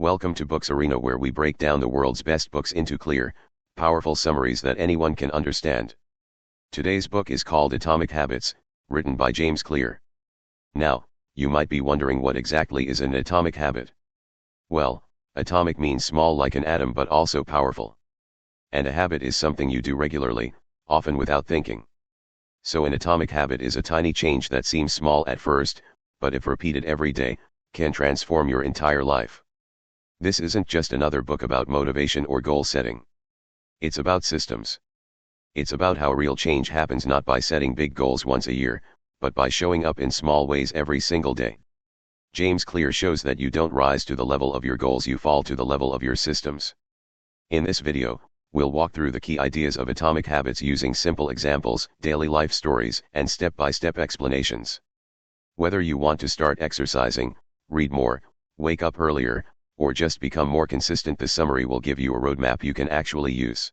Welcome to Books Arena, where we break down the world's best books into clear, powerful summaries that anyone can understand. Today's book is called Atomic Habits, written by James Clear. Now, you might be wondering what exactly is an atomic habit. Well, atomic means small like an atom but also powerful. And a habit is something you do regularly, often without thinking. So an atomic habit is a tiny change that seems small at first, but if repeated every day, can transform your entire life. This isn't just another book about motivation or goal setting. It's about systems. It's about how real change happens, not by setting big goals once a year, but by showing up in small ways every single day. James Clear shows that you don't rise to the level of your goals, you fall to the level of your systems. In this video, we'll walk through the key ideas of atomic habits using simple examples, daily life stories, and step-by-step explanations. Whether you want to start exercising, read more, wake up earlier, or just become more consistent, this summary will give you a roadmap you can actually use.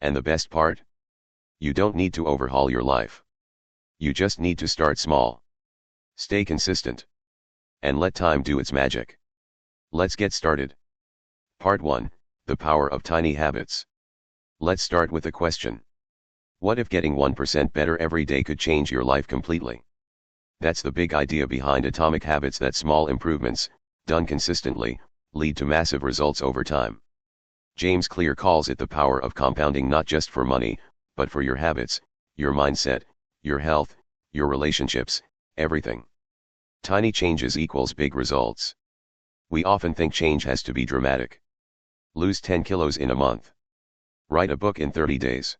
And the best part? You don't need to overhaul your life. You just need to start small. Stay consistent. And let time do its magic. Let's get started. Part 1, The Power of Tiny Habits. Let's start with a question. What if getting 1% better every day could change your life completely? That's the big idea behind atomic habits, that small improvements, done consistently, lead to massive results over time. James Clear calls it the power of compounding, not just for money, but for your habits, your mindset, your health, your relationships, everything. Tiny changes equals big results. We often think change has to be dramatic. Lose 10 kilos in a month. Write a book in 30 days.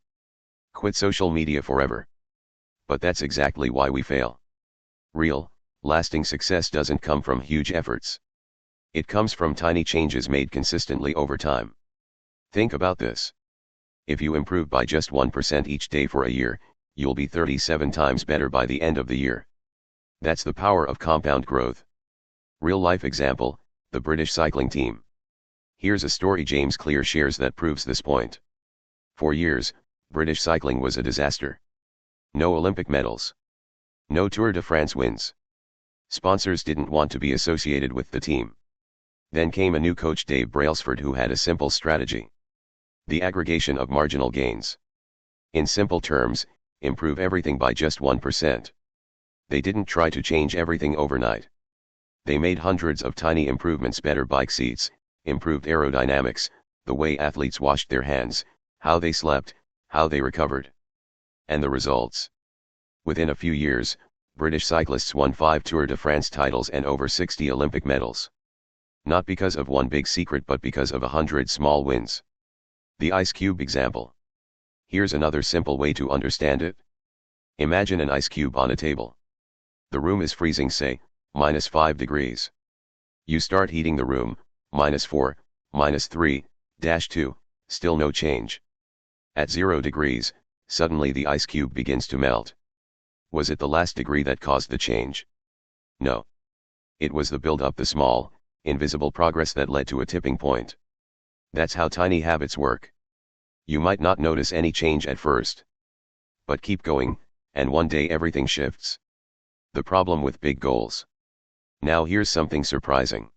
Quit social media forever. But that's exactly why we fail. Real, lasting success doesn't come from huge efforts. It comes from tiny changes made consistently over time. Think about this. If you improve by just 1% each day for a year, you'll be 37 times better by the end of the year. That's the power of compound growth. Real life example, the British cycling team. Here's a story James Clear shares that proves this point. For years, British cycling was a disaster. No Olympic medals. No Tour de France wins. Sponsors didn't want to be associated with the team. Then came a new coach, Dave Brailsford, who had a simple strategy. The aggregation of marginal gains. In simple terms, improve everything by just 1%. They didn't try to change everything overnight. They made hundreds of tiny improvements: better bike seats, improved aerodynamics, the way athletes washed their hands, how they slept, how they recovered. And the results? Within a few years, British cyclists won 5 Tour de France titles and over 60 Olympic medals. Not because of one big secret, but because of 100 small wins. The ice cube example. Here's another simple way to understand it. Imagine an ice cube on a table. The room is freezing, say, -5 degrees. You start heating the room, -4, -3, -2, still no change. At 0 degrees, suddenly the ice cube begins to melt. Was it the last degree that caused the change? No. It was the build-up, the small, invisible progress that led to a tipping point. That's how tiny habits work. You might not notice any change at first. But keep going, and one day everything shifts. The problem with big goals. Now here's something surprising.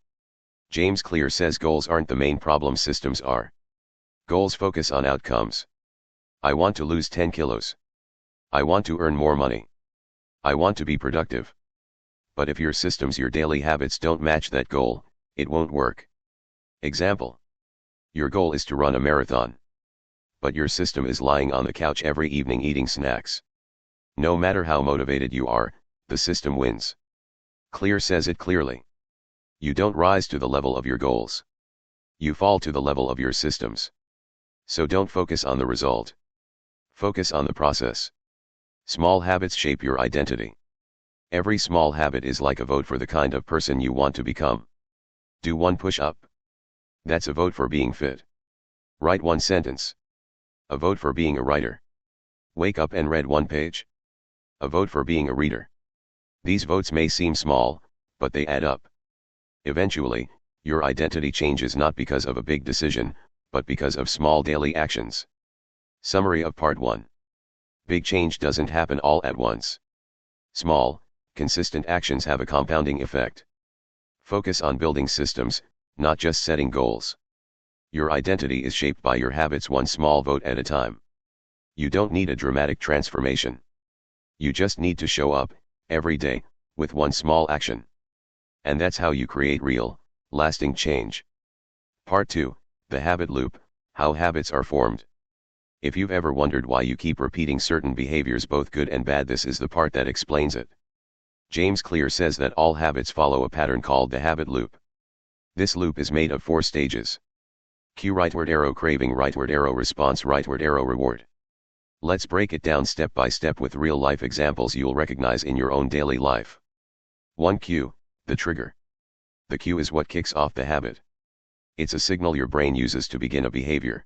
James Clear says goals aren't the main problem, systems are. Goals focus on outcomes. I want to lose 10 kilos. I want to earn more money. I want to be productive. But if your systems, your daily habits don't match that goal, it won't work. Example. Your goal is to run a marathon. But your system is lying on the couch every evening eating snacks. No matter how motivated you are, the system wins. Clear says it clearly. You don't rise to the level of your goals. You fall to the level of your systems. So don't focus on the result. Focus on the process. Small habits shape your identity. Every small habit is like a vote for the kind of person you want to become. Do one push-up. That's a vote for being fit. Write one sentence. A vote for being a writer. Wake up and read one page. A vote for being a reader. These votes may seem small, but they add up. Eventually, your identity changes, not because of a big decision, but because of small daily actions. Summary of Part 1. Big change doesn't happen all at once. Small, consistent actions have a compounding effect. Focus on building systems, not just setting goals. Your identity is shaped by your habits, one small vote at a time. You don't need a dramatic transformation. You just need to show up, every day, with one small action. And that's how you create real, lasting change. Part 2, The Habit Loop, How Habits Are Formed. If you've ever wondered why you keep repeating certain behaviors, both good and bad, this is the part that explains it. James Clear says that all habits follow a pattern called the habit loop. This loop is made of 4 stages. Cue, rightward arrow; craving, rightward arrow; response, rightward arrow; reward. Let's break it down step by step with real-life examples you'll recognize in your own daily life. 1. Cue, the trigger. The cue is what kicks off the habit. It's a signal your brain uses to begin a behavior.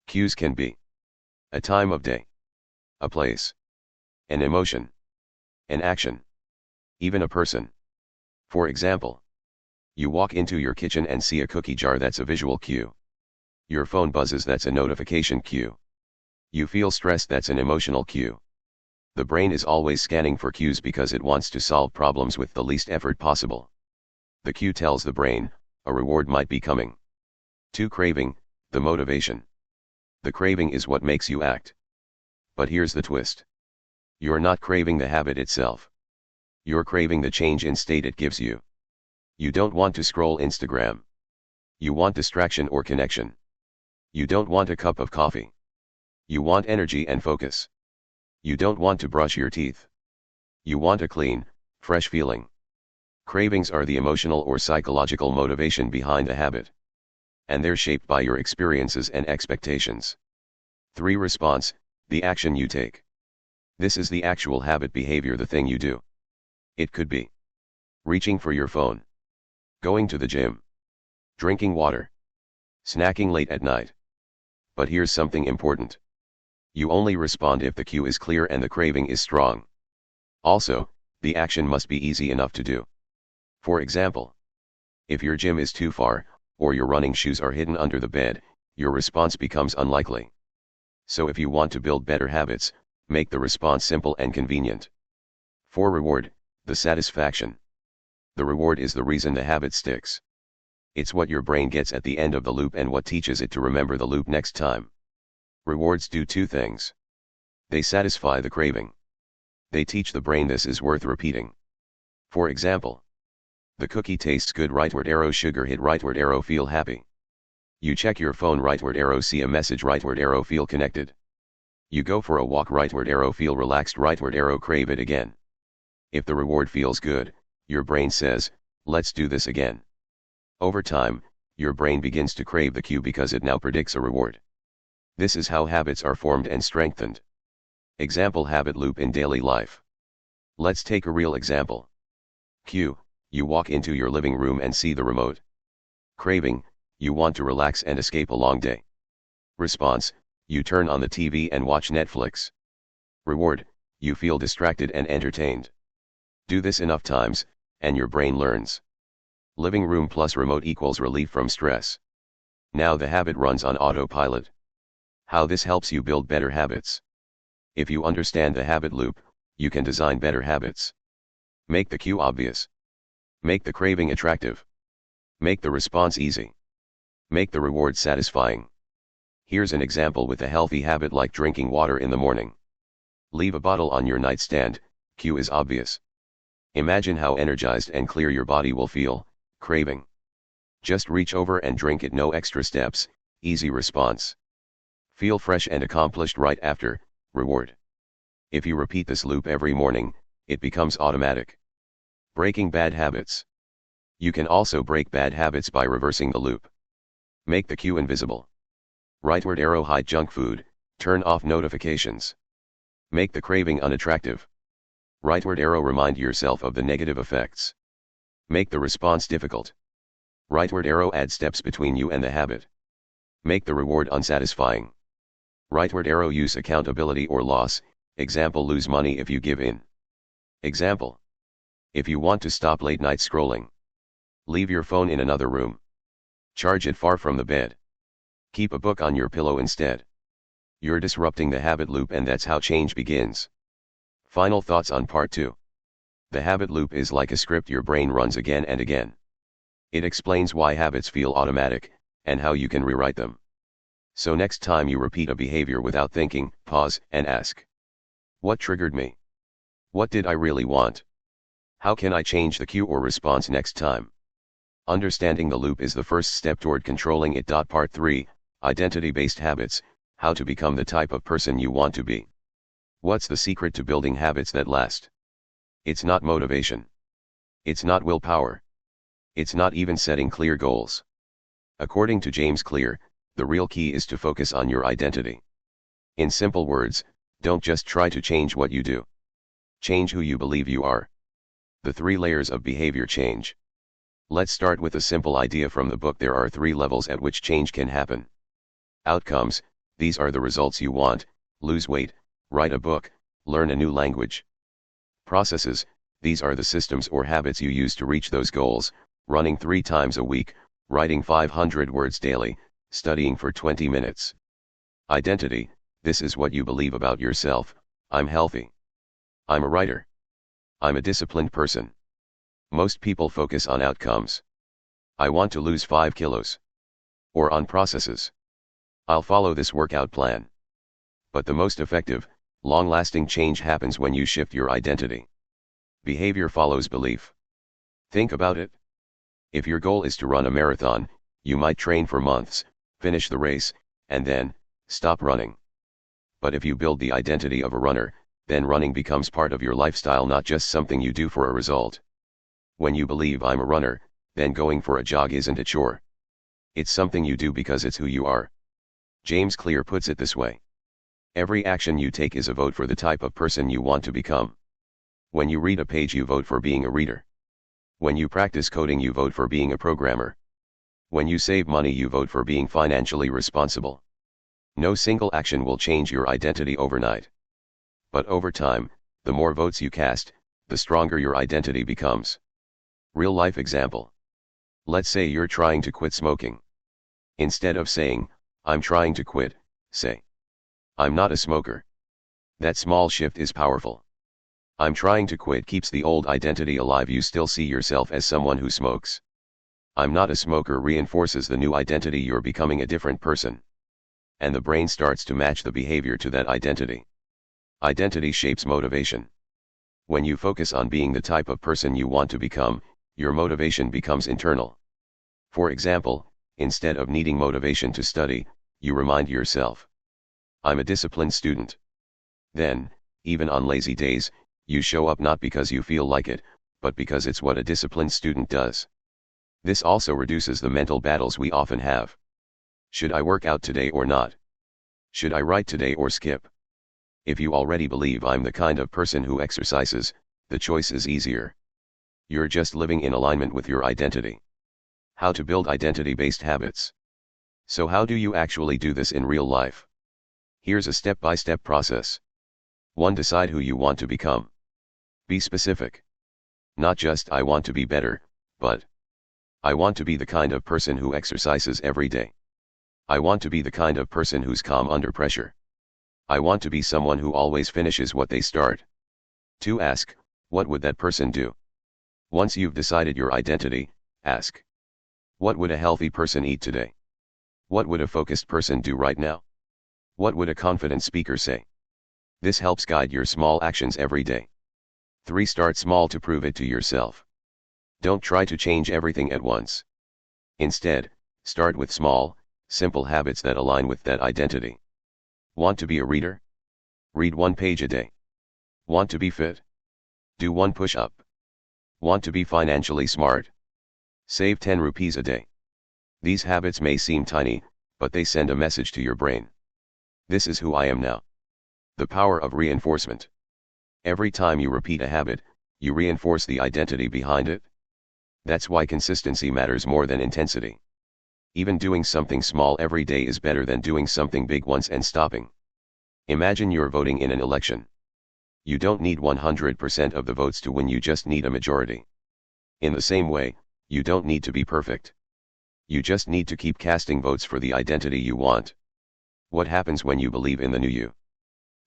Cues can be a time of day, a place, an emotion, an action, even a person. For example, you walk into your kitchen and see a cookie jar; that's a visual cue. Your phone buzzes; that's a notification cue. You feel stressed; that's an emotional cue. The brain is always scanning for cues because it wants to solve problems with the least effort possible. The cue tells the brain, a reward might be coming. 2. Craving, the motivation. The craving is what makes you act. But here's the twist. You're not craving the habit itself. You're craving the change in state it gives you. You don't want to scroll Instagram. You want distraction or connection. You don't want a cup of coffee. You want energy and focus. You don't want to brush your teeth. You want a clean, fresh feeling. Cravings are the emotional or psychological motivation behind a habit. And they're shaped by your experiences and expectations. 3. Response, the action you take. This is the actual habit behavior, the thing you do. It could be reaching for your phone, going to the gym, drinking water, snacking late at night. But here's something important. You only respond if the cue is clear and the craving is strong. Also, the action must be easy enough to do. For example, if your gym is too far, or your running shoes are hidden under the bed, your response becomes unlikely. So if you want to build better habits, make the response simple and convenient. 4. Reward, the satisfaction. The reward is the reason the habit sticks. It's what your brain gets at the end of the loop and what teaches it to remember the loop next time. Rewards do 2 things. They satisfy the craving. They teach the brain this is worth repeating. For example, the cookie tastes good; rightward arrow; sugar hit; rightward arrow; feel happy. You check your phone; rightward arrow; see a message; rightward arrow; feel connected. You go for a walk; rightward arrow; feel relaxed; rightward arrow; crave it again. If the reward feels good, your brain says, let's do this again. Over time, your brain begins to crave the cue because it now predicts a reward. This is how habits are formed and strengthened. Example: habit loop in daily life. Let's take a real example. Cue, you walk into your living room and see the remote. Craving, you want to relax and escape a long day. Response, you turn on the TV and watch Netflix. Reward, you feel distracted and entertained. Do this enough times, and your brain learns. Living room plus remote equals relief from stress. Now the habit runs on autopilot. How this helps you build better habits. If you understand the habit loop, you can design better habits. Make the cue obvious. Make the craving attractive. Make the response easy. Make the reward satisfying. Here's an example with a healthy habit like drinking water in the morning. Leave a bottle on your nightstand, cue is obvious. Imagine how energized and clear your body will feel, craving. Just reach over and drink it, no extra steps, easy response. Feel fresh and accomplished right after, reward. If you repeat this loop every morning, it becomes automatic. Breaking bad habits. You can also break bad habits by reversing the loop. Make the cue invisible. Rightward arrow: hide junk food, turn off notifications. Make the craving unattractive. Rightward arrow: remind yourself of the negative effects. Make the response difficult. Rightward arrow: add steps between you and the habit. Make the reward unsatisfying. Rightward arrow: use accountability or loss, example: lose money if you give in. Example: if you want to stop late night scrolling, leave your phone in another room. Charge it far from the bed. Keep a book on your pillow instead. You're disrupting the habit loop, and that's how change begins. Final thoughts on part 2. The habit loop is like a script your brain runs again and again. It explains why habits feel automatic, and how you can rewrite them. So next time you repeat a behavior without thinking, pause and ask, what triggered me? What did I really want? How can I change the cue or response next time? Understanding the loop is the first step toward controlling it. Part 3, Identity-based habits, how to become the type of person you want to be. What's the secret to building habits that last? It's not motivation. It's not willpower. It's not even setting clear goals. According to James Clear, the real key is to focus on your identity. In simple words, don't just try to change what you do. Change who you believe you are. The 3 layers of behavior change. Let's start with a simple idea from the book. There are 3 levels at which change can happen. Outcomes, these are the results you want: lose weight, write a book, learn a new language. Processes, these are the systems or habits you use to reach those goals: running 3 times a week, writing 500 words daily, studying for 20 minutes. Identity, this is what you believe about yourself: I'm healthy. I'm a writer. I'm a disciplined person. Most people focus on outcomes. I want to lose 5 kilos. Or on processes. I'll follow this workout plan. But the most effective, long-lasting change happens when you shift your identity. Behavior follows belief. Think about it. If your goal is to run a marathon, you might train for months, finish the race, and then stop running. But if you build the identity of a runner, then running becomes part of your lifestyle, not just something you do for a result. When you believe I'm a runner, then going for a jog isn't a chore. It's something you do because it's who you are. James Clear puts it this way: every action you take is a vote for the type of person you want to become. When you read a page, you vote for being a reader. When you practice coding, you vote for being a programmer. When you save money, you vote for being financially responsible. No single action will change your identity overnight. But over time, the more votes you cast, the stronger your identity becomes. Real life example. Let's say you're trying to quit smoking. Instead of saying, I'm trying to quit, say, I'm not a smoker. That small shift is powerful. I'm trying to quit keeps the old identity alive. You still see yourself as someone who smokes. I'm not a smoker reinforces the new identity. You're becoming a different person. And the brain starts to match the behavior to that identity. Identity shapes motivation. When you focus on being the type of person you want to become, your motivation becomes internal. For example, instead of needing motivation to study, you remind yourself, I'm a disciplined student. Then, even on lazy days, you show up not because you feel like it, but because it's what a disciplined student does. This also reduces the mental battles we often have. Should I work out today or not? Should I write today or skip? If you already believe I'm the kind of person who exercises, the choice is easier. You're just living in alignment with your identity. How to build identity-based habits. So how do you actually do this in real life? Here's a step-by-step process. 1. Decide who you want to become. Be specific. Not just I want to be better, but I want to be the kind of person who exercises every day. I want to be the kind of person who's calm under pressure. I want to be someone who always finishes what they start. 2. Ask, what would that person do? Once you've decided your identity, ask, what would a healthy person eat today? What would a focused person do right now? What would a confident speaker say? This helps guide your small actions every day. 3. Start small to prove it to yourself. Don't try to change everything at once. Instead, start with small, simple habits that align with that identity. Want to be a reader? Read 1 page a day. Want to be fit? Do 1 push-up. Want to be financially smart? Save 10 rupees a day. These habits may seem tiny, but they send a message to your brain. This is who I am now. The power of reinforcement. Every time you repeat a habit, you reinforce the identity behind it. That's why consistency matters more than intensity. Even doing something small every day is better than doing something big once and stopping. Imagine you're voting in an election. You don't need 100% of the votes to win, you just need a majority. In the same way, you don't need to be perfect. You just need to keep casting votes for the identity you want. What happens when you believe in the new you?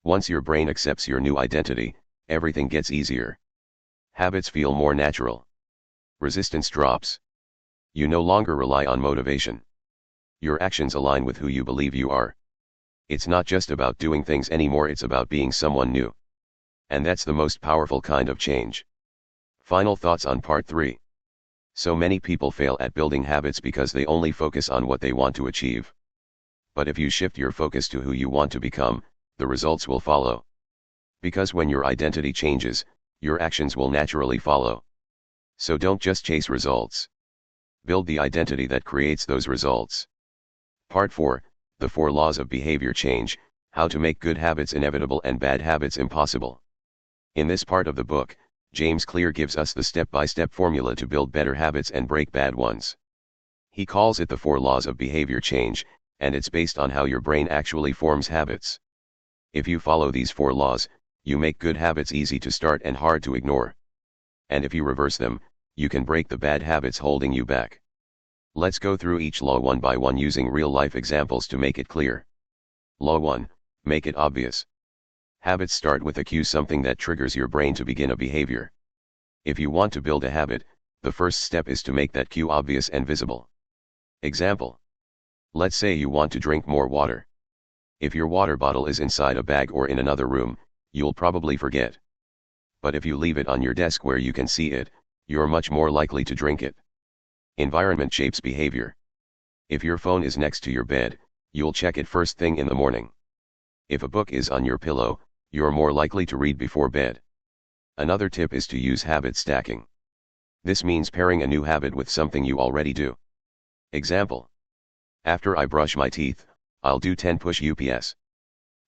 Once your brain accepts your new identity, everything gets easier. Habits feel more natural. Resistance drops. You no longer rely on motivation. Your actions align with who you believe you are. It's not just about doing things anymore, it's about being someone new. And that's the most powerful kind of change. Final thoughts on part 3. So many people fail at building habits because they only focus on what they want to achieve. But if you shift your focus to who you want to become, the results will follow. Because when your identity changes, your actions will naturally follow. So don't just chase results. Build the identity that creates those results. Part 4, The 4 Laws of Behavior Change, How to Make Good Habits Inevitable and Bad Habits Impossible. In this part of the book, James Clear gives us the step-by-step formula to build better habits and break bad ones. He calls it the 4 Laws of Behavior Change, and it's based on how your brain actually forms habits. If you follow these 4 laws, you make good habits easy to start and hard to ignore. And if you reverse them, you can break the bad habits holding you back. Let's go through each law one by one using real-life examples to make it clear. Law 1, Make it obvious. Habits start with a cue, something that triggers your brain to begin a behavior. If you want to build a habit, the first step is to make that cue obvious and visible. Example. Let's say you want to drink more water. If your water bottle is inside a bag or in another room, you'll probably forget. But if you leave it on your desk where you can see it, you're much more likely to drink it. Environment shapes behavior. If your phone is next to your bed, you'll check it first thing in the morning. If a book is on your pillow, you're more likely to read before bed. Another tip is to use habit stacking. This means pairing a new habit with something you already do. Example. After I brush my teeth, I'll do 10 push-ups.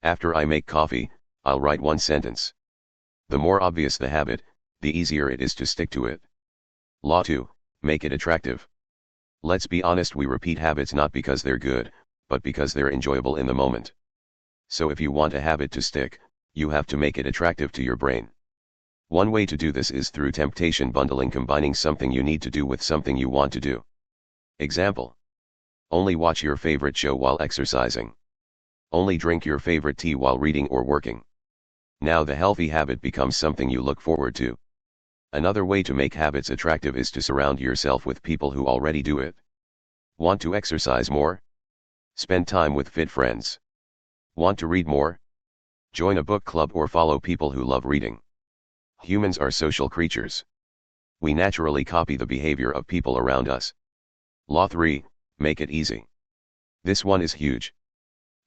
After I make coffee, I'll write 1 sentence. The more obvious the habit, the easier it is to stick to it. Law 2, Make it attractive. Let's be honest, we repeat habits not because they're good, but because they're enjoyable in the moment. So if you want a habit to stick, you have to make it attractive to your brain. One way to do this is through temptation bundling, combining something you need to do with something you want to do. Example. Only watch your favorite show while exercising. Only drink your favorite tea while reading or working. Now the healthy habit becomes something you look forward to. Another way to make habits attractive is to surround yourself with people who already do it. Want to exercise more? Spend time with fit friends. Want to read more? Join a book club or follow people who love reading. Humans are social creatures. We naturally copy the behavior of people around us. Law 3, Make it easy. This one is huge.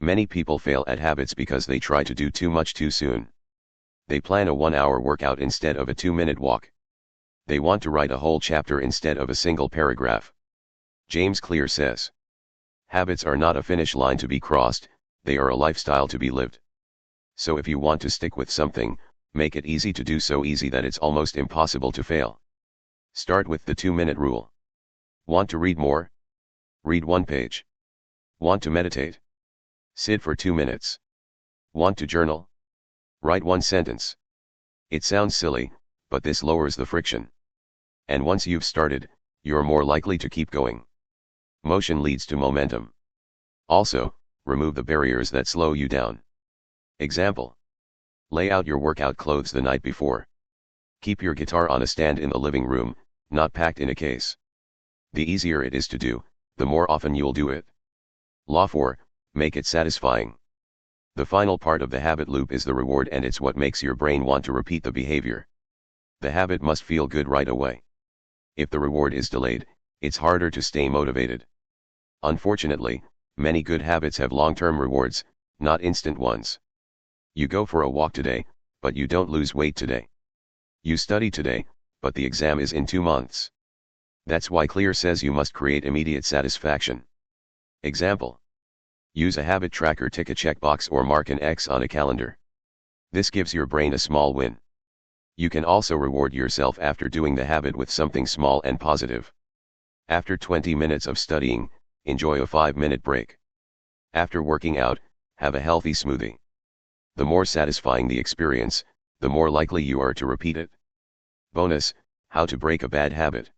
Many people fail at habits because they try to do too much too soon. They plan a 1-hour workout instead of a 2-minute walk. They want to write a whole chapter instead of a single paragraph. James Clear says, habits are not a finish line to be crossed, they are a lifestyle to be lived. So if you want to stick with something, make it easy to do, so easy that it's almost impossible to fail. Start with the 2-minute rule. Want to read more? Read 1 page. Want to meditate? Sit for 2 minutes. Want to journal? Write 1 sentence. It sounds silly, but this lowers the friction. And once you've started, you're more likely to keep going. Motion leads to momentum. Also, remove the barriers that slow you down. Example. Lay out your workout clothes the night before. Keep your guitar on a stand in the living room, not packed in a case. The easier it is to do, the more often you'll do it. Law 4, Make it satisfying. The final part of the habit loop is the reward, and it's what makes your brain want to repeat the behavior. The habit must feel good right away. If the reward is delayed, it's harder to stay motivated. Unfortunately, many good habits have long-term rewards, not instant ones. You go for a walk today, but you don't lose weight today. You study today, but the exam is in 2 months. That's why Clear says you must create immediate satisfaction. Example. Use a habit tracker, tick a checkbox or mark an X on a calendar. This gives your brain a small win. You can also reward yourself after doing the habit with something small and positive. After 20 minutes of studying, enjoy a 5-minute break. After working out, have a healthy smoothie. The more satisfying the experience, the more likely you are to repeat it. Bonus, how to break a bad habit.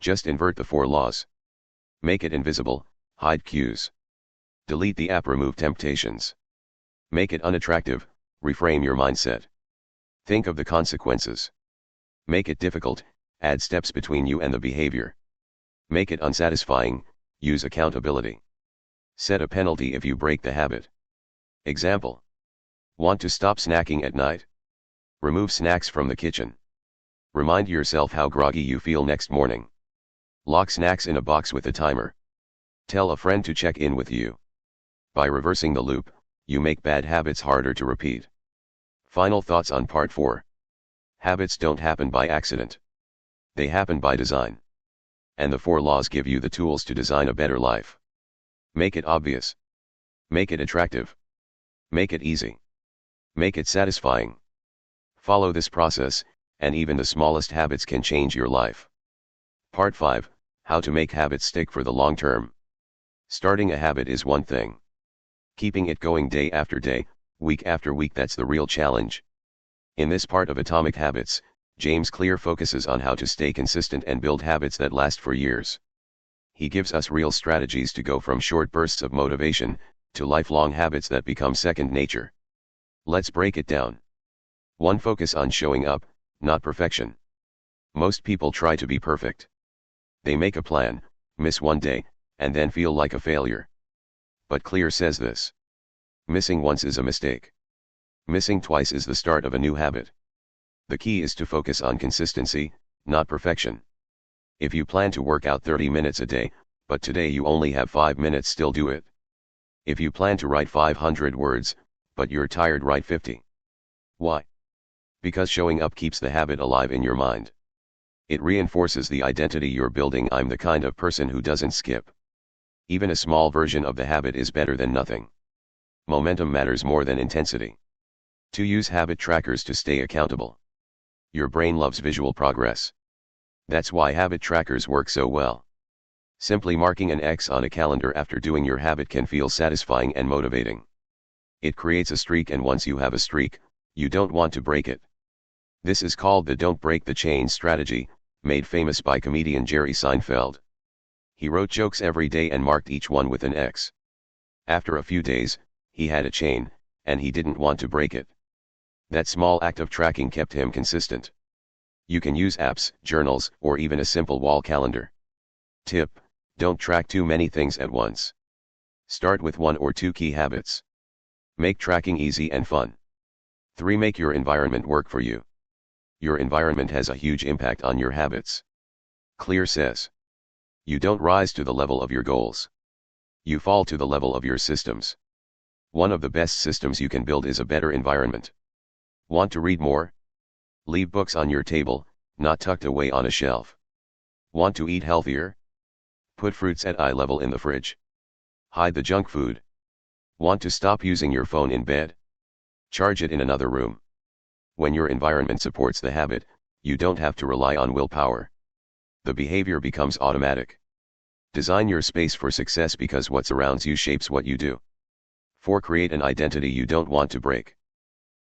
Just invert the 4 laws. Make it invisible, hide cues. Delete the app, remove temptations. Make it unattractive, reframe your mindset. Think of the consequences. Make it difficult, add steps between you and the behavior. Make it unsatisfying, use accountability. Set a penalty if you break the habit. Example. Want to stop snacking at night? Remove snacks from the kitchen. Remind yourself how groggy you feel next morning. Lock snacks in a box with a timer. Tell a friend to check in with you. By reversing the loop, you make bad habits harder to repeat. Final thoughts on part 4. Habits don't happen by accident. They happen by design. And the 4 laws give you the tools to design a better life. Make it obvious. Make it attractive. Make it easy. Make it satisfying. Follow this process, and even the smallest habits can change your life. Part 5, How to make habits stick for the long term. Starting a habit is one thing. Keeping it going day after day, week after week, that's the real challenge. In this part of Atomic Habits, James Clear focuses on how to stay consistent and build habits that last for years. He gives us real strategies to go from short bursts of motivation to lifelong habits that become second nature. Let's break it down. 1. Focus on showing up, not perfection. Most people try to be perfect. They make a plan, miss one day, and then feel like a failure. But Clear says this. Missing once is a mistake. Missing twice is the start of a new habit. The key is to focus on consistency, not perfection. If you plan to work out 30 minutes a day, but today you only have 5 minutes, still do it. If you plan to write 500 words, but you're tired, write 50. Why? Because showing up keeps the habit alive in your mind. It reinforces the identity you're building. I'm the kind of person who doesn't skip. Even a small version of the habit is better than nothing. Momentum matters more than intensity. 2. Use habit trackers to stay accountable. Your brain loves visual progress. That's why habit trackers work so well. Simply marking an X on a calendar after doing your habit can feel satisfying and motivating. It creates a streak, and once you have a streak, you don't want to break it. This is called the don't break the chain strategy, made famous by comedian Jerry Seinfeld. He wrote jokes every day and marked each one with an X. After a few days, he had a chain, and he didn't want to break it. That small act of tracking kept him consistent. You can use apps, journals, or even a simple wall calendar. Tip: don't track too many things at once. Start with 1 or 2 key habits. Make tracking easy and fun. 3. Make your environment work for you. Your environment has a huge impact on your habits. Clear says, you don't rise to the level of your goals. You fall to the level of your systems. One of the best systems you can build is a better environment. Want to read more? Leave books on your table, not tucked away on a shelf. Want to eat healthier? Put fruits at eye level in the fridge. Hide the junk food. Want to stop using your phone in bed? Charge it in another room. When your environment supports the habit, you don't have to rely on willpower. The behavior becomes automatic. Design your space for success, because what surrounds you shapes what you do. 4. Create an identity you don't want to break.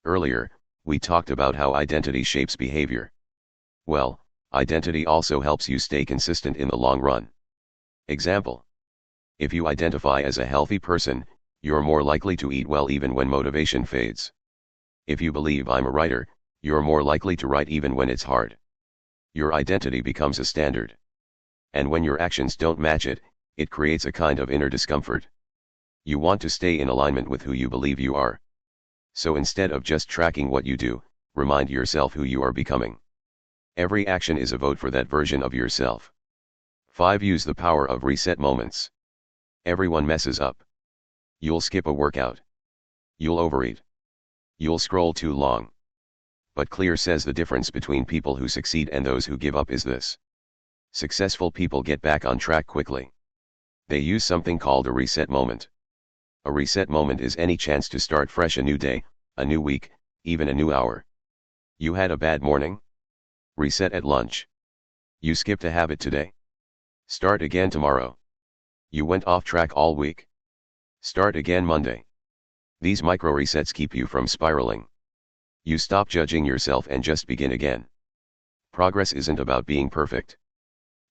Earlier, we talked about how identity shapes behavior. Well, identity also helps you stay consistent in the long run. Example. If you identify as a healthy person, you're more likely to eat well even when motivation fades. If you believe I'm a writer, you're more likely to write even when it's hard. Your identity becomes a standard. And when your actions don't match it, it creates a kind of inner discomfort. You want to stay in alignment with who you believe you are. So instead of just tracking what you do, remind yourself who you are becoming. Every action is a vote for that version of yourself. 5. Use the power of reset moments. Everyone messes up. You'll skip a workout. You'll overeat. You'll scroll too long. But Clear says the difference between people who succeed and those who give up is this. Successful people get back on track quickly. They use something called a reset moment. A reset moment is any chance to start fresh, a new day, a new week, even a new hour. You had a bad morning? Reset at lunch. You skipped a habit today? Start again tomorrow. You went off track all week? Start again Monday. These micro resets keep you from spiraling. You stop judging yourself and just begin again. Progress isn't about being perfect.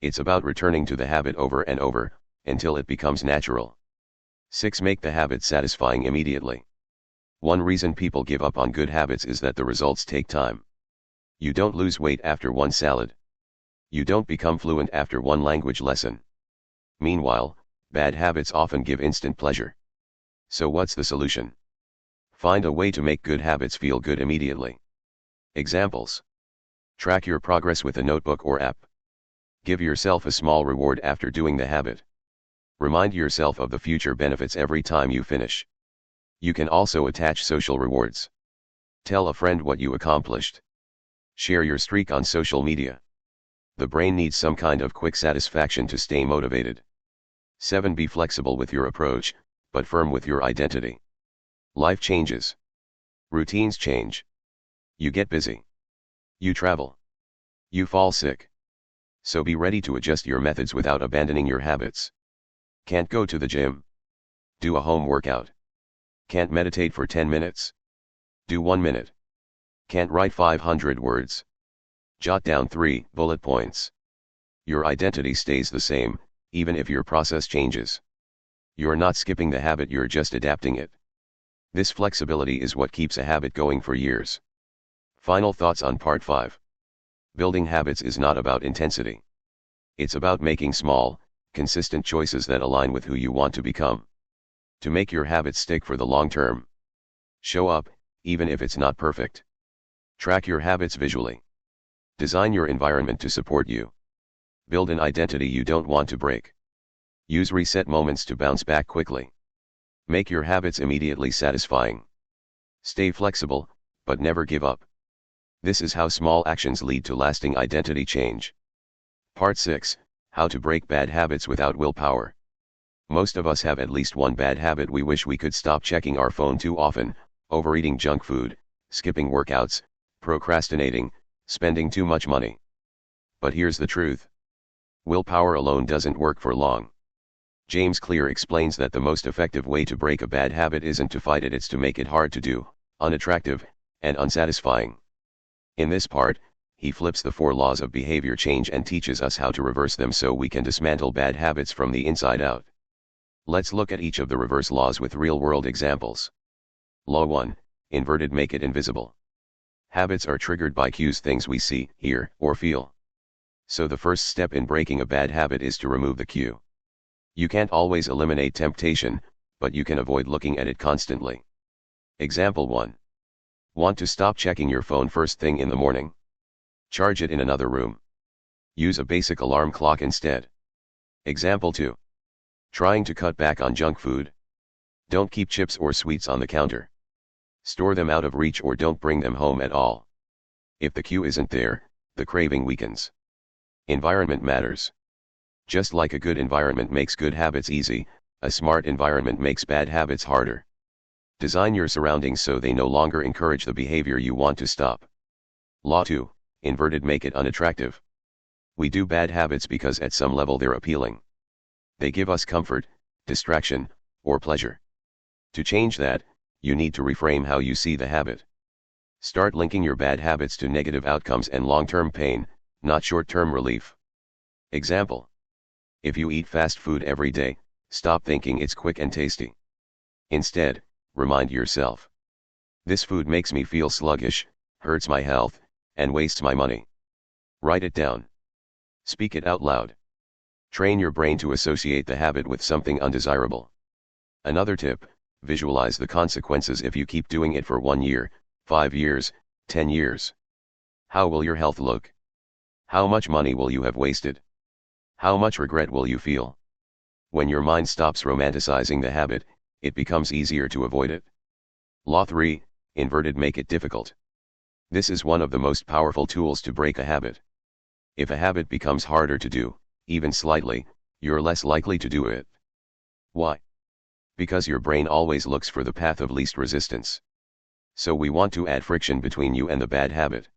It's about returning to the habit over and over, until it becomes natural. 6. Make the habit satisfying immediately. One reason people give up on good habits is that the results take time. You don't lose weight after one salad. You don't become fluent after one language lesson. Meanwhile, bad habits often give instant pleasure. So what's the solution? Find a way to make good habits feel good immediately. Examples. Track your progress with a notebook or app. Give yourself a small reward after doing the habit. Remind yourself of the future benefits every time you finish. You can also attach social rewards. Tell a friend what you accomplished. Share your streak on social media. The brain needs some kind of quick satisfaction to stay motivated. 7. Be flexible with your approach, but firm with your identity. Life changes. Routines change. You get busy. You travel. You fall sick. So be ready to adjust your methods without abandoning your habits. Can't go to the gym? Do a home workout. Can't meditate for 10 minutes? Do 1 minute. Can't write 500 words? Jot down 3 bullet points. Your identity stays the same, even if your process changes. You're not skipping the habit, you're just adapting it. This flexibility is what keeps a habit going for years. Final thoughts on part 5. Building habits is not about intensity. It's about making small, consistent choices that align with who you want to become. To make your habits stick for the long term. Show up, even if it's not perfect. Track your habits visually. Design your environment to support you. Build an identity you don't want to break. Use reset moments to bounce back quickly. Make your habits immediately satisfying. Stay flexible, but never give up. This is how small actions lead to lasting identity change. Part 6. How to break bad habits without willpower. Most of us have at least one bad habit we wish we could stop: checking our phone too often, overeating junk food, skipping workouts, procrastinating, spending too much money. But here's the truth. Willpower alone doesn't work for long. James Clear explains that the most effective way to break a bad habit isn't to fight it, it's to make it hard to do, unattractive, and unsatisfying. In this part, he flips the 4 laws of behavior change and teaches us how to reverse them so we can dismantle bad habits from the inside out. Let's look at each of the reverse laws with real-world examples. Law 1. Inverted: make it invisible. Habits are triggered by cues, things we see, hear, or feel. So the first step in breaking a bad habit is to remove the cue. You can't always eliminate temptation, but you can avoid looking at it constantly. Example 1. Want to stop checking your phone first thing in the morning? Charge it in another room. Use a basic alarm clock instead. Example 2. Trying to cut back on junk food? Don't keep chips or sweets on the counter. Store them out of reach or don't bring them home at all. If the cue isn't there, the craving weakens. Environment matters. Just like a good environment makes good habits easy, a smart environment makes bad habits harder. Design your surroundings so they no longer encourage the behavior you want to stop. Law 2. Inverted: make it unattractive. We do bad habits because at some level they're appealing. They give us comfort, distraction, or pleasure. To change that, you need to reframe how you see the habit. Start linking your bad habits to negative outcomes and long-term pain, not short-term relief. Example. If you eat fast food every day, stop thinking it's quick and tasty. Instead, remind yourself. This food makes me feel sluggish, hurts my health, and wastes my money. Write it down. Speak it out loud. Train your brain to associate the habit with something undesirable. Another tip: visualize the consequences if you keep doing it for 1 year, 5 years, 10 years. How will your health look? How much money will you have wasted? How much regret will you feel? When your mind stops romanticizing the habit, it becomes easier to avoid it. Law 3. Inverted: make it difficult. This is one of the most powerful tools to break a habit. If a habit becomes harder to do, even slightly, you're less likely to do it. Why? Because your brain always looks for the path of least resistance. So we want to add friction between you and the bad habit.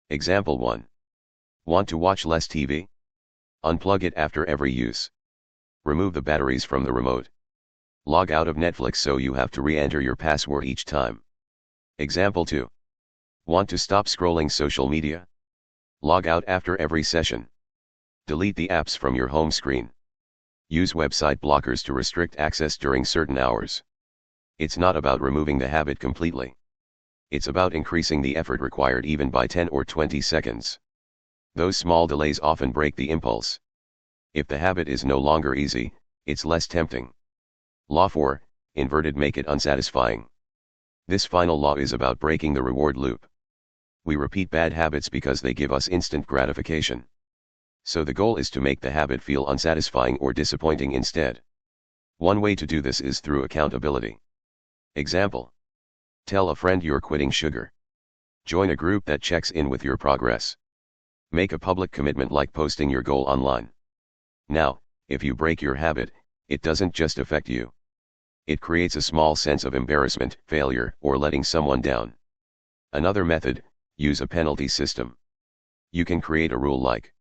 Example 1. Want to watch less TV? Unplug it after every use. Remove the batteries from the remote. Log out of Netflix so you have to re-enter your password each time. Example 2. Want to stop scrolling social media? Log out after every session. Delete the apps from your home screen. Use website blockers to restrict access during certain hours. It's not about removing the habit completely. It's about increasing the effort required even by 10 or 20 seconds. Those small delays often break the impulse. If the habit is no longer easy, it's less tempting. Law 4, inverted make it unsatisfying. This final law is about breaking the reward loop. We repeat bad habits because they give us instant gratification. So the goal is to make the habit feel unsatisfying or disappointing instead. One way to do this is through accountability. Example. Tell a friend you're quitting sugar. Join a group that checks in with your progress. Make a public commitment like posting your goal online. Now, if you break your habit, it doesn't just affect you. It creates a small sense of embarrassment, failure, or letting someone down. Another method, use a penalty system. You can create a rule like,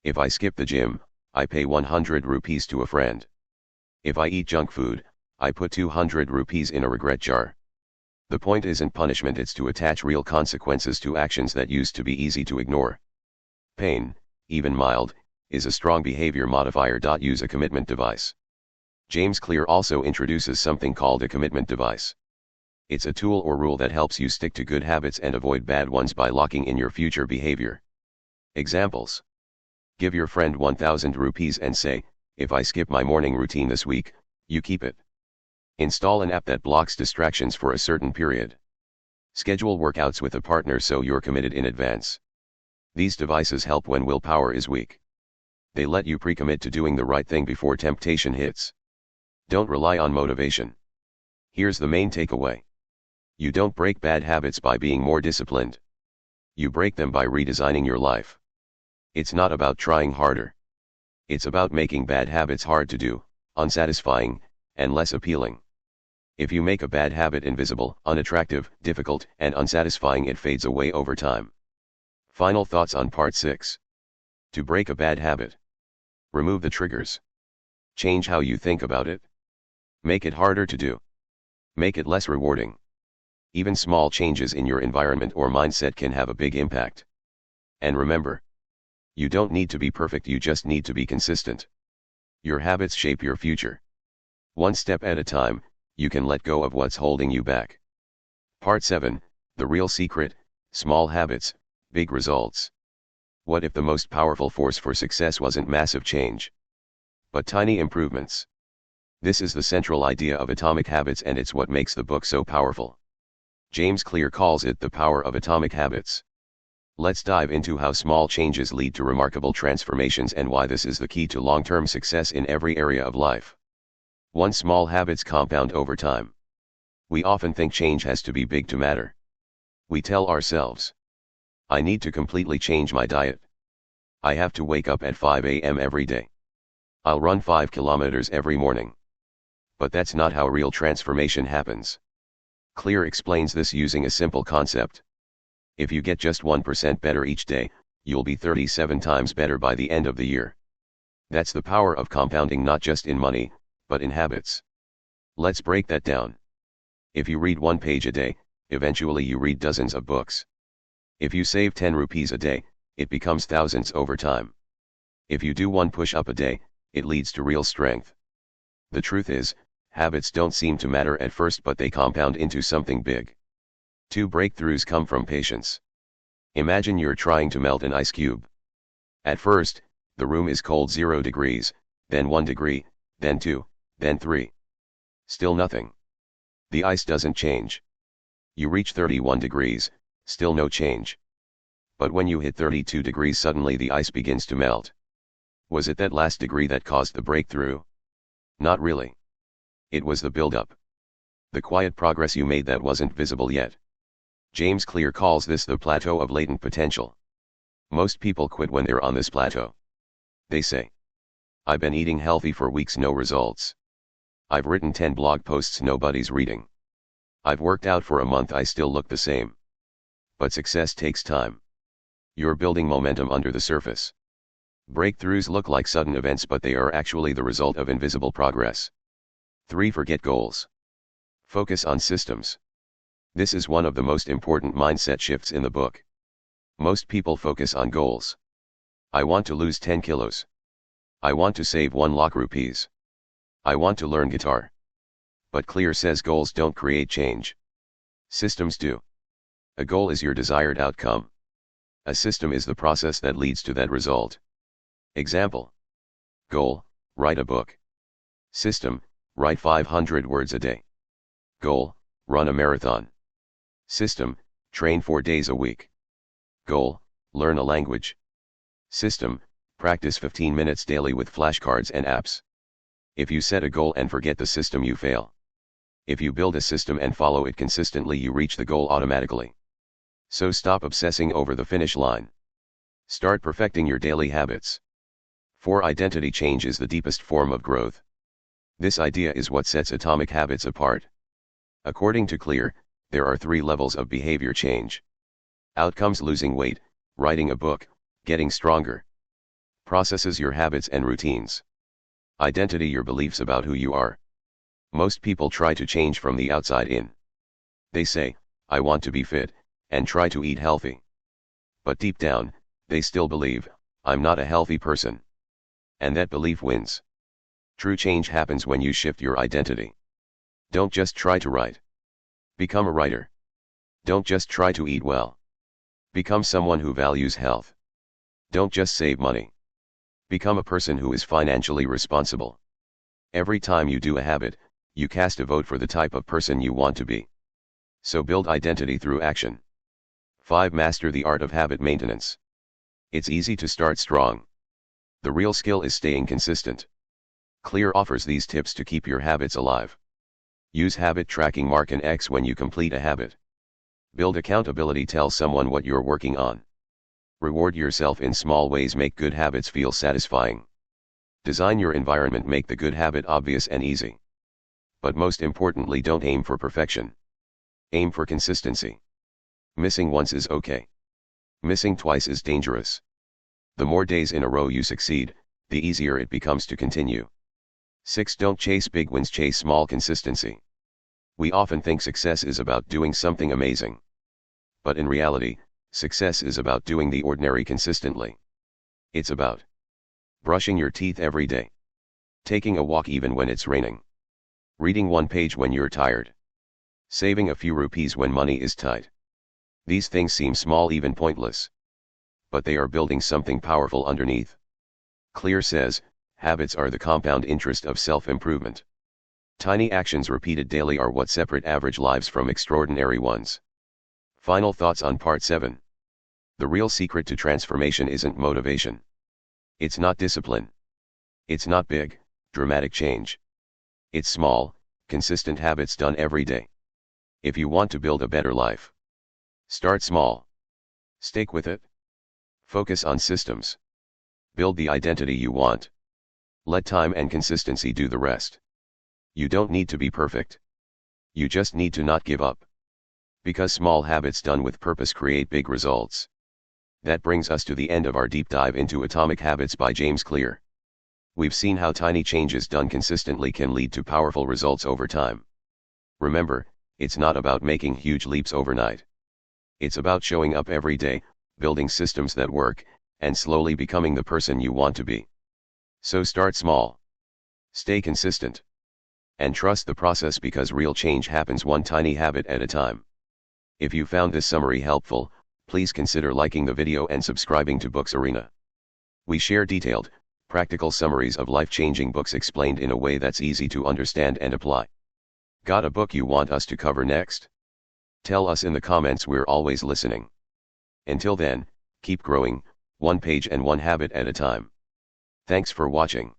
if I skip the gym, I pay 100 rupees to a friend. If I eat junk food, I put 200 rupees in a regret jar. The point isn't punishment, it's to attach real consequences to actions that used to be easy to ignore. Pain, even mild, is a strong behavior modifier. Use a commitment device. James Clear also introduces something called a commitment device. It's a tool or rule that helps you stick to good habits and avoid bad ones by locking in your future behavior. Examples. Give your friend 1000 rupees and say, if I skip my morning routine this week, you keep it. Install an app that blocks distractions for a certain period. Schedule workouts with a partner so you're committed in advance. These devices help when willpower is weak. They let you pre-commit to doing the right thing before temptation hits. Don't rely on motivation. Here's the main takeaway. You don't break bad habits by being more disciplined. You break them by redesigning your life. It's not about trying harder. It's about making bad habits hard to do, unsatisfying, and less appealing. If you make a bad habit invisible, unattractive, difficult, and unsatisfying, it fades away over time. Final thoughts on part 6. To break a bad habit. Remove the triggers. Change how you think about it. Make it harder to do. Make it less rewarding. Even small changes in your environment or mindset can have a big impact. And remember, you don't need to be perfect, you just need to be consistent. Your habits shape your future. One step at a time, you can let go of what's holding you back. Part 7, The Real Secret, Small Habits, Big Results. What if the most powerful force for success wasn't massive change, but tiny improvements? This is the central idea of Atomic Habits, and it's what makes the book so powerful. James Clear calls it the power of atomic habits. Let's dive into how small changes lead to remarkable transformations and why this is the key to long-term success in every area of life. 1. Small habits compound over time. We often think change has to be big to matter. We tell ourselves, I need to completely change my diet. I have to wake up at 5 a.m. every day. I'll run 5 kilometers every morning. But that's not how real transformation happens. Clear explains this using a simple concept. If you get just 1% better each day, you'll be 37 times better by the end of the year. That's the power of compounding, not just in money, but in habits. Let's break that down. If you read 1 page a day, eventually you read dozens of books. If you save 10 rupees a day, it becomes thousands over time. If you do 1 push-up a day, it leads to real strength. The truth is, habits don't seem to matter at first, but they compound into something big. 2. Breakthroughs come from patience. Imagine you're trying to melt an ice cube. At first, the room is cold 0 degrees, then 1 degree, then 2, then 3. Still nothing. The ice doesn't change. You reach 31 degrees, still no change. But when you hit 32 degrees, suddenly the ice begins to melt. Was it that last degree that caused the breakthrough? Not really. It was the build-up. The quiet progress you made that wasn't visible yet. James Clear calls this the plateau of latent potential. Most people quit when they're on this plateau. They say, I've been eating healthy for weeks, no results. I've written 10 blog posts, nobody's reading. I've worked out for a month, I still look the same. But success takes time. You're building momentum under the surface. Breakthroughs look like sudden events, but they are actually the result of invisible progress. 3. Forget goals. Focus on systems. This is one of the most important mindset shifts in the book. Most people focus on goals. I want to lose 10 kilos. I want to save 1 lakh rupees. I want to learn guitar. But Clear says goals don't create change. Systems do. A goal is your desired outcome. A system is the process that leads to that result. Example. Goal, write a book. System, write 500 words a day. Goal, run a marathon. System, train 4 days a week. Goal, learn a language. System, practice 15 minutes daily with flashcards and apps. If you set a goal and forget the system, you fail. If you build a system and follow it consistently, you reach the goal automatically. So stop obsessing over the finish line. Start perfecting your daily habits. For identity change is the deepest form of growth. This idea is what sets Atomic Habits apart. According to Clear, there are 3 levels of behavior change. Outcomes: losing weight, writing a book, getting stronger. Processes: your habits and routines. Identity: your beliefs about who you are. Most people try to change from the outside in. They say, I want to be fit, and try to eat healthy. But deep down, they still believe, I'm not a healthy person. And that belief wins. True change happens when you shift your identity. Don't just try to write. Become a writer. Don't just try to eat well. Become someone who values health. Don't just save money. Become a person who is financially responsible. Every time you do a habit, you cast a vote for the type of person you want to be. So build identity through action. 5. Master the art of habit maintenance. It's easy to start strong. The real skill is staying consistent. Clear offers these tips to keep your habits alive. Use habit tracking. Mark an X when you complete a habit. Build accountability. Tell someone what you're working on. Reward yourself in small ways. Make good habits feel satisfying. Design your environment. Make the good habit obvious and easy. But most importantly, don't aim for perfection. Aim for consistency. Missing once is okay. Missing twice is dangerous. The more days in a row you succeed, the easier it becomes to continue. 6. Don't chase big wins. Chase small consistency. We often think success is about doing something amazing. But in reality, success is about doing the ordinary consistently. It's about brushing your teeth every day. Taking a walk even when it's raining. Reading 1 page when you're tired. Saving a few rupees when money is tight. These things seem small, even pointless. But they are building something powerful underneath. Clear says, habits are the compound interest of self-improvement. Tiny actions repeated daily are what separate average lives from extraordinary ones. Final thoughts on Part 7. The real secret to transformation isn't motivation. It's not discipline. It's not big, dramatic change. It's small, consistent habits done every day. If you want to build a better life, start small. Stick with it. Focus on systems. Build the identity you want. Let time and consistency do the rest. You don't need to be perfect. You just need to not give up. Because small habits done with purpose create big results. That brings us to the end of our deep dive into Atomic Habits by James Clear. We've seen how tiny changes done consistently can lead to powerful results over time. Remember, it's not about making huge leaps overnight. It's about showing up every day, building systems that work, and slowly becoming the person you want to be. So start small. Stay consistent. And trust the process, because real change happens one tiny habit at a time. If you found this summary helpful, please consider liking the video and subscribing to Books Arena. We share detailed, practical summaries of life-changing books explained in a way that's easy to understand and apply. Got a book you want us to cover next? Tell us in the comments, we're always listening. Until then, keep growing, 1 page and 1 habit at a time. Thanks for watching.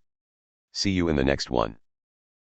See you in the next one.